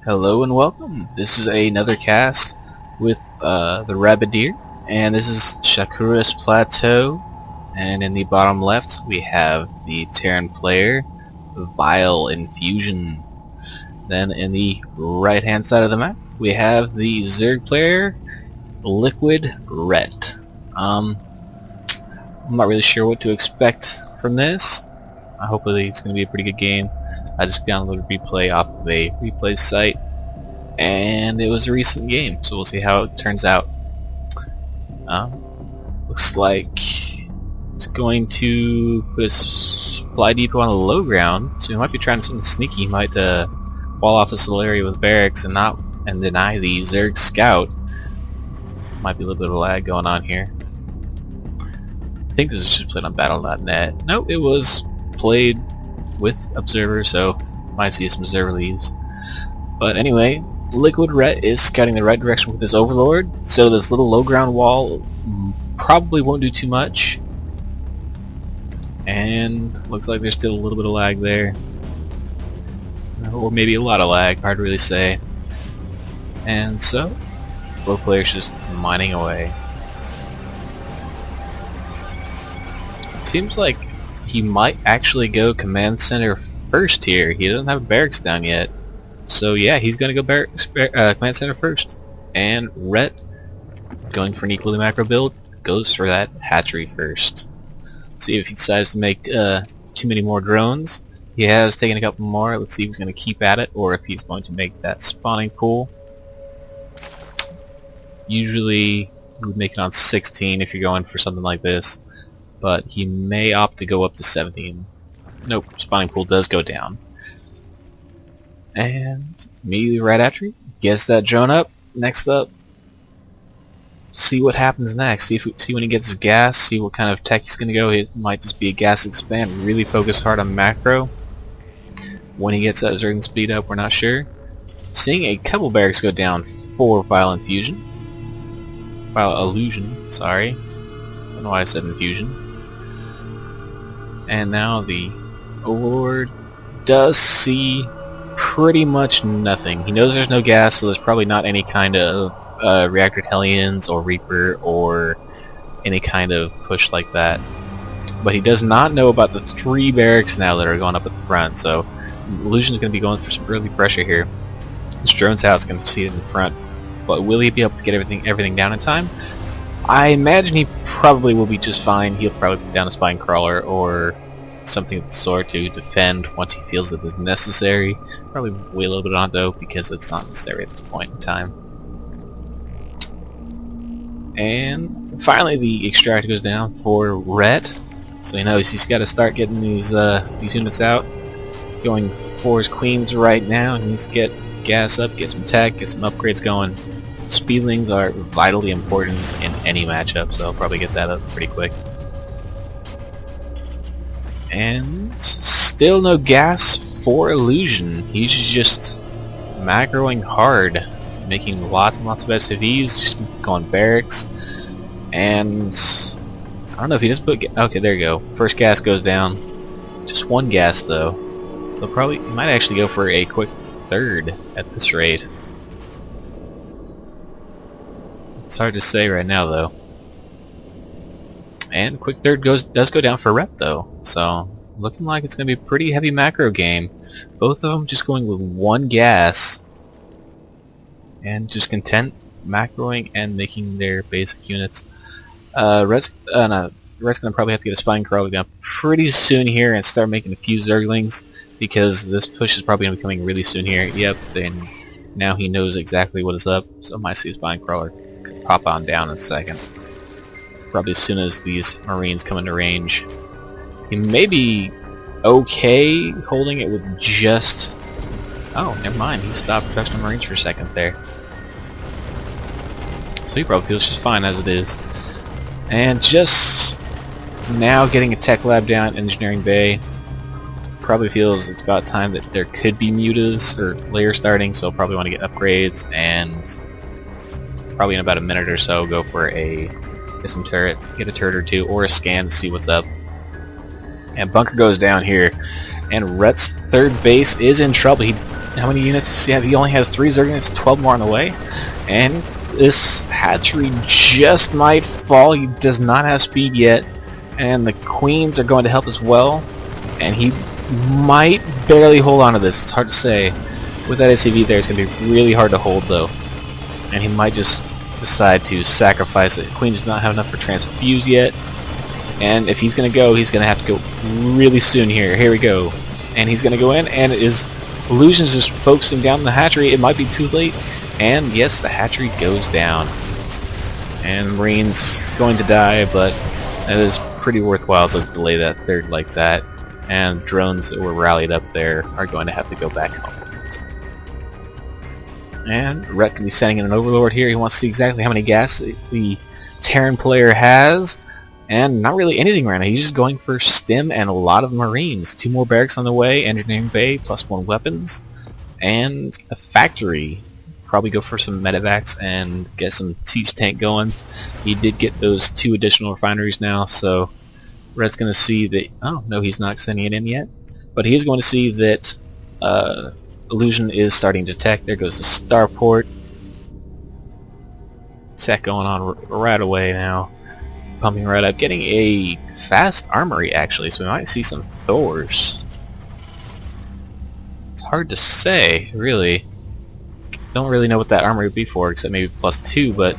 Hello and welcome. This is another cast with the Rabbit Deer, and this is Shakura's Plateau. And in the bottom left, we have the Terran player, vileIllusion. Then in the right-hand side of the map, we have the Zerg player, LiquidRet. I'm not really sure what to expect from this. Hopefully, it's going to be a pretty good game. I just downloaded replay off of a replay site, and it was a recent game, so we'll see how it turns out. Looks like it's going to put a supply depot on the low ground, so he might be trying something sneaky. He might wall off this little area with barracks and deny the Zerg scout. Might be a little bit of a lag going on here. I think this is just played on battle.net. Nope, it was played with Observer, so might see some Observer leaves. But anyway, LiquidRet is scouting the right direction with his Overlord, so this little low ground wall probably won't do too much. And looks like there's still a little bit of lag there. Or maybe a lot of lag, hard to really say. And so, both players just mining away. It seems like he might actually go command center first here. He doesn't have barracks down yet. So yeah, he's going to go command center first. And Rhett, going for an equally macro build, goes for that hatchery first. See if he decides to make too many more drones. He has taken a couple more. Let's see if he's going to keep at it or if he's going to make that spawning pool. Usually you would make it on 16 if you're going for something like this, but he may opt to go up to 17. Nope, spawning pool does go down. And immediately right after he gets that drone up. Next up, see what happens next. See when he gets his gas, see what kind of tech he's going to go. It might just be a gas expand, really focus hard on macro. When he gets that Zerg speed up, we're not sure. Seeing a couple barracks go down for vileIllusion, sorry. I don't know why I said infusion. And now the Overlord does see pretty much nothing. He knows there's no gas, so there's probably not any kind of reactor Hellions or Reaper or any kind of push like that. But he does not know about the 3 barracks now that are going up at the front, so Illusion's going to be going for some early pressure here. This drone's out, it's going to see it in front. But will he be able to get everything down in time? I imagine he probably will be just fine. He'll probably put down a spine crawler or something of the sort to defend once he feels it is necessary. Probably wait a little bit on though, because it's not necessary at this point in time. And finally the extractor goes down for Rhett. So he knows he's got to start getting these units out. Going for his queens right now. He needs to get gas up, get some tech, get some upgrades going. Speedlings are vitally important in any matchup, so I'll probably get that up pretty quick. And still no gas for Illusion. He's just macroing hard, making lots and lots of SCVs, just going barracks. And I don't know if he just put... okay, there you go. First gas goes down. Just one gas though. So probably he might actually go for a quick third at this rate. It's hard to say right now though. And quick third does go down for Rep though. So looking like it's going to be a pretty heavy macro game. Both of them just going with one gas. And just content macroing and making their basic units. Red's going to probably have to get a spine crawler down pretty soon here and start making a few Zerglings, because this push is probably going to be coming really soon here. Yep, then now he knows exactly what is up, so I might see a spine crawler pop on down in a second. Probably as soon as these Marines come into range. He may be okay holding it with just... oh, never mind, he stopped production of Marines for a second there. So he probably feels just fine as it is. And just now getting a tech lab down, engineering bay. Probably feels it's about time that there could be mutas or layer starting, so I'll probably want to get upgrades, and probably in about a minute or so go for get some turret, get a turret or two, or a scan to see what's up. And bunker goes down here, and Rhett's third base is in trouble. He How many units does he have? He only has 3 Zerglings, 12 more on the way. And this hatchery just might fall. He does not have speed yet. And the queens are going to help as well. And he might barely hold on to this. It's hard to say. With that SCV there, it's going to be really hard to hold though. And he might just decide to sacrifice it. Queens does not have enough for transfuse yet. And if he's going to go, he's going to have to go really soon here. Here we go. And he's going to go in, and Illusion's just focusing down the hatchery. It might be too late. And yes, the hatchery goes down. And Marine's going to die, but it is pretty worthwhile to delay that third like that. And drones that were rallied up there are going to have to go back home. And Rhett can be sending in an overlord here. He wants to see exactly how many gas the Terran player has. And not really anything right now. He's just going for stim and a lot of marines. 2 more barracks on the way, engineering bay, +1 weapons, and a factory. Probably go for some medevacs and get some siege tank going. He did get those 2 additional refineries now, so Red's going to see that... Oh, no, he's not sending it in yet. But he is going to see that Illusion is starting to tech. There goes the starport. Tech going on right away now. Pumping right up, getting a fast armory actually, so we might see some Thors. It's hard to say, really. Don't really know what that armory would be for, except maybe +2, but...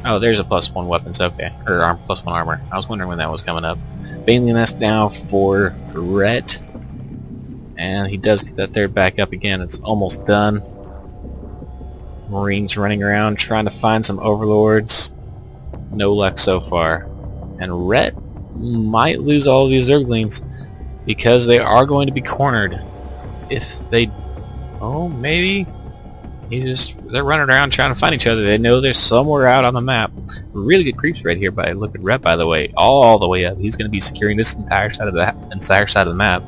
Oh, there's a +1 weapons, okay. Or +1 armor. I was wondering when that was coming up. Baneling nest now for Rhett. And he does get that third back up again. It's almost done. Marines running around trying to find some overlords. No luck so far. And Rhett might lose all of these Zerglings because they are going to be cornered. If they... Oh, maybe? They're running around trying to find each other. They know they're somewhere out on the map. Really good creep spread here by LiquidRet, by the way. All the way up. He's going to be securing this entire side of the map.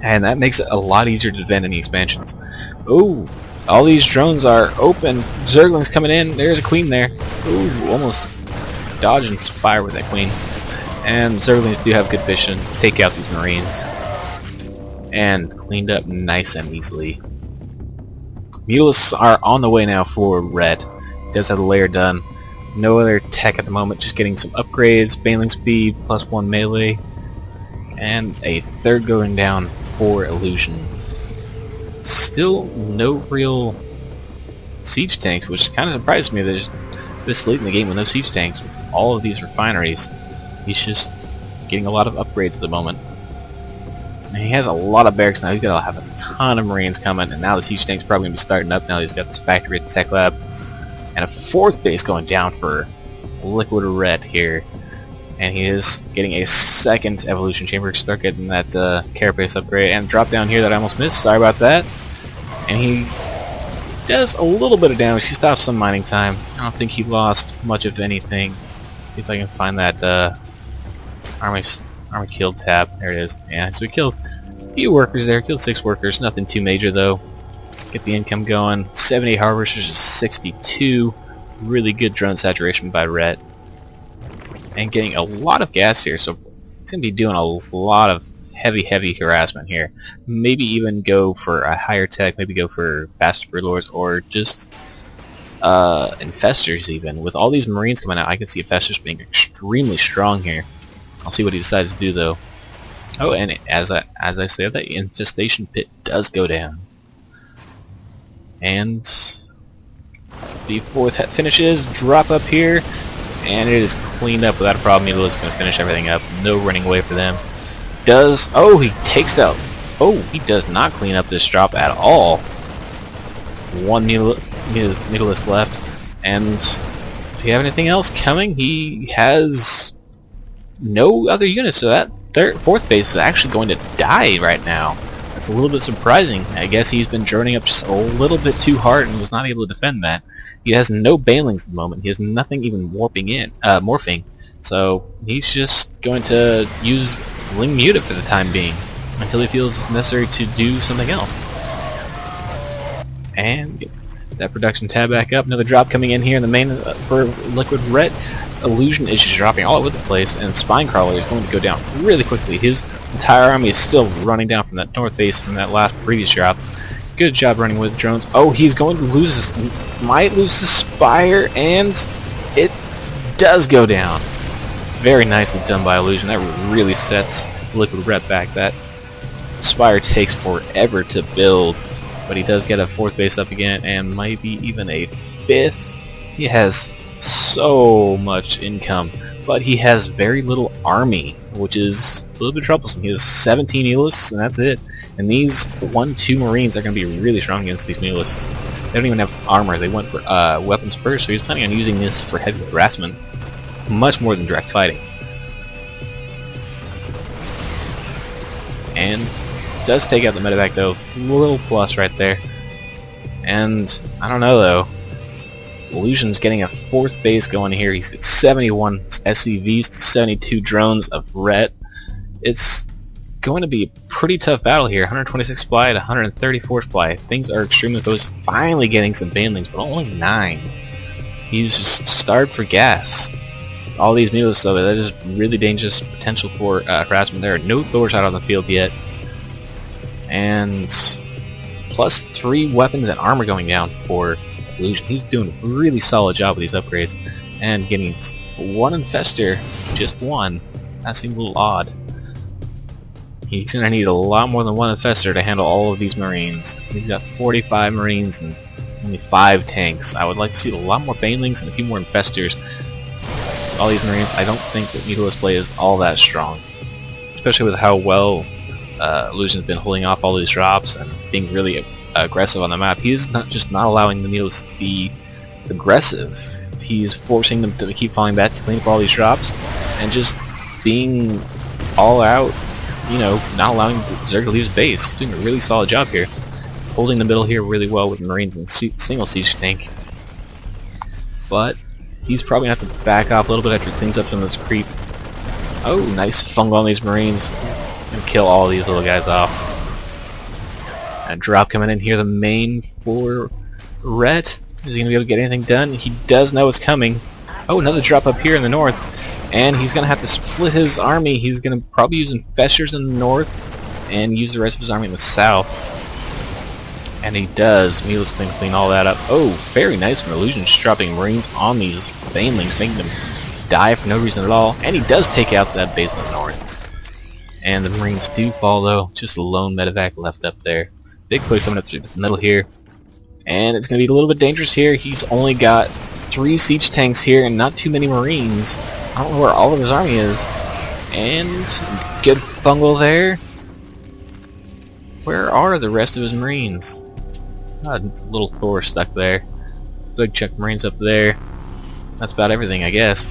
And that makes it a lot easier to defend in the expansions. Ooh! All these drones are open. Zergling's coming in. There's a queen there. Ooh, almost dodging fire with that queen. And Zerglings do have good vision. Take out these marines. And cleaned up nice and easily. Mulists are on the way now for Red. Does have the layer done. No other tech at the moment. Just getting some upgrades. Baneling speed, +1 melee. And a third going down for Illusion. Still no real siege tanks, which kind of surprised me that there's this late in the game with no siege tanks with all of these refineries. He's just getting a lot of upgrades at the moment. And he has a lot of barracks now. He's got to have a ton of marines coming, and now the siege tank's probably going to be starting up now. He's got this factory at the tech lab. And a 4th base going down for LiquidRet here. And he is getting a 2nd evolution chamber to start getting that carapace upgrade. And drop down here that I almost missed. Sorry about that. And he does a little bit of damage. He stops some mining time. I don't think he lost much of anything. See if I can find that army killed tab. There it is. Yeah, so we killed a few workers there. Killed 6 workers. Nothing too major though. Get the income going. 78 harvesters to 62. Really good drone saturation by Rhett. And getting a lot of gas here, so he's going to be doing a lot of heavy harassment here. Maybe even go for a higher tech, maybe go for faster overlords, or just infestors even. With all these marines coming out, I can see infestors being extremely strong here. I'll see what he decides to do though. Oh, and as I said, that infestation pit does go down. And the 4th finishes, drop up here. And it is cleaned up without a problem. Mutila's going to finish everything up. No running away for them. Oh, he takes out... Oh, he does not clean up this drop at all. 1 Mutalisk left. And does he have anything else coming? He has no other units. So that 4th base is actually going to die right now. That's a little bit surprising. I guess he's been droning up just a little bit too hard and was not able to defend that. He has no banelings at the moment. He has nothing even morphing. So he's just going to use Ling Muta for the time being until he feels it's necessary to do something else. And get that production tab back up. Another drop coming in here in the main for LiquidRet. Illusion is just dropping all over the place, and Spinecrawler is going to go down really quickly. His entire army is still running down from that north base from that last previous drop. Good job running with drones. Oh, he's going to lose this, might lose the spire, and it does go down. Very nicely done by Illusion. That really sets LiquidRet back. That spire takes forever to build, but he does get a fourth base up again, and might be even a fifth. He has so much income, but he has very little army, which is a little bit troublesome. He has 17 Elists, and that's it. And these 1-2 Marines are going to be really strong against these Elists. They don't even have armor. They went for weapons first, so he's planning on using this for heavy harassment, much more than direct fighting. And does take out the medevac though. Little plus right there. And I don't know though. Illusion's getting a fourth base going here. He's at 71 SCVs to 72 drones of Ret. It's going to be a pretty tough battle here. 126 supply to 134 supply. Things are extremely close. Finally getting some banelings, but only 9. He's just starved for gas. All these mules, though, that is really dangerous potential for harassment. There are no Thors out on the field yet. And plus 3 weapons and armor going down for Illusion. He's doing a really solid job with these upgrades. And getting 1 Infestor, just 1. That seems a little odd. He's going to need a lot more than 1 Infestor to handle all of these Marines. He's got 45 Marines and only 5 tanks. I would like to see a lot more Banelings and a few more Infestors. All these Marines, I don't think that Mutalis's play is all that strong. Especially with how well Illusion's been holding off all these drops and being really aggressive on the map. He's not just not allowing the Mutalists to be aggressive. He's forcing them to keep falling back to clean up all these drops and just being all out, you know, not allowing Zerg to leave his base. He's doing a really solid job here. Holding the middle here really well with Marines and single siege tank. But he's probably going to have to back off a little bit after he cleans up some of this creep. Oh, nice fungal on these Marines. And kill all these little guys off. And a drop coming in here, the main for Ret. Is he going to be able to get anything done? He does know it's coming. Oh, another drop up here in the north. And he's going to have to split his army. He's going to probably use Infestors in the north and use the rest of his army in the south. And he does. Mutalis's going to clean all that up. Oh, very nice from Illusion, just dropping Marines on these Banelings, making them die for no reason at all. And he does take out that base in the north. And the Marines do fall though. Just a lone medevac left up there. Big push coming up through the middle here. And it's going to be a little bit dangerous here. He's only got 3 siege tanks here and not too many Marines. I don't know where all of his army is. And good fungal there. Where are the rest of his Marines? A little Thor stuck there. Big check Marines up there. That's about everything, I guess.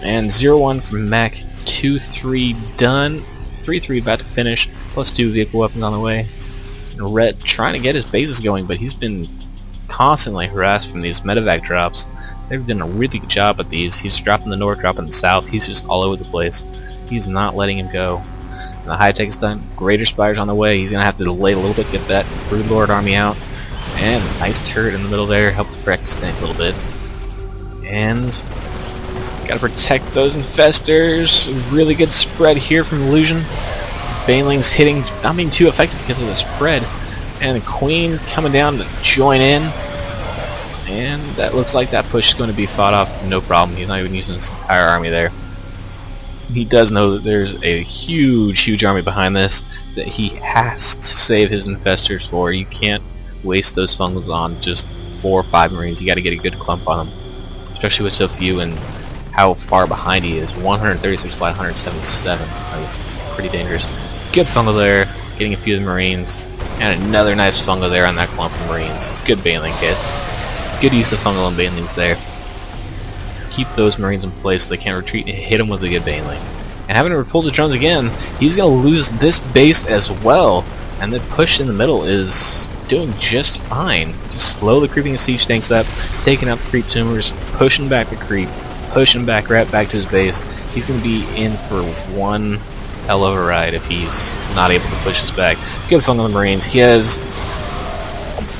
And 0-1 from Mac. 2-3 done. 3-3 about to finish. Plus 2 vehicle weapons on the way. And Ret trying to get his bases going, but he's been constantly harassed from these medevac drops. They've done a really good job at these. He's dropping the north, dropping the south. He's just all over the place. He's not letting him go. And the high tech is done. Greater Spire's on the way. He's going to have to delay a little bit, get that Brood Lord army out. And a nice turret in the middle there. Help to protect the tank a little bit. And gotta protect those Infestors. Really good spread here from Illusion. Banelings hitting, not being too effective because of the spread. And the Queen coming down to join in. And that looks like that push is going to be fought off no problem. He's not even using his entire army there. He does know that there's a huge army behind this that he has to save his Infestors for. You can't waste those fungals on just 4 or 5 Marines. You got to get a good clump on them, especially with so few and how far behind he is. 136 by 177. That's pretty dangerous. Good fungal there, getting a few of the Marines, and another nice fungal there on that clump of Marines. Good Baneling hit. Good use of fungal and Banelings there. Keep those Marines in place so they can't retreat and hit them with a good Baneling. And having to pull the drones again, he's going to lose this base as well. And the push in the middle is doing just fine. Just slowly creeping his siege tanks up, taking out the creep tumors, pushing back the creep, pushing back right back to his base. He's going to be in for one hell of a ride if he's not able to push us back. Good fun on the Marines. He has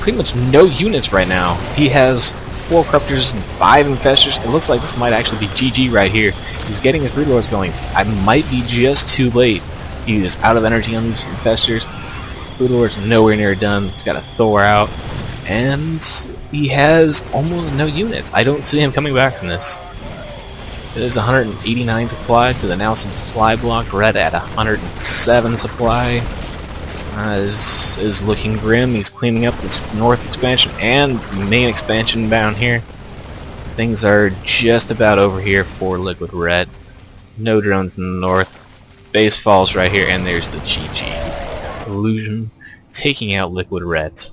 pretty much no units right now. He has 4 Corruptors and 5 Infestors. It looks like this might actually be GG right here. He's getting his Brood Lords going. I might be just too late. He is out of energy on these infestors. Foodlord's nowhere near done. He's got a Thor out. And he has almost no units. I don't see him coming back from this. It is 189 supply to the now supply block. Red at 107 supply. Is looking grim. He's cleaning up this north expansion and the main expansion down here. Things are just about over here for LiquidRet. No drones in the north. Base falls right here, and there's the GG. Illusion taking out LiquidRet.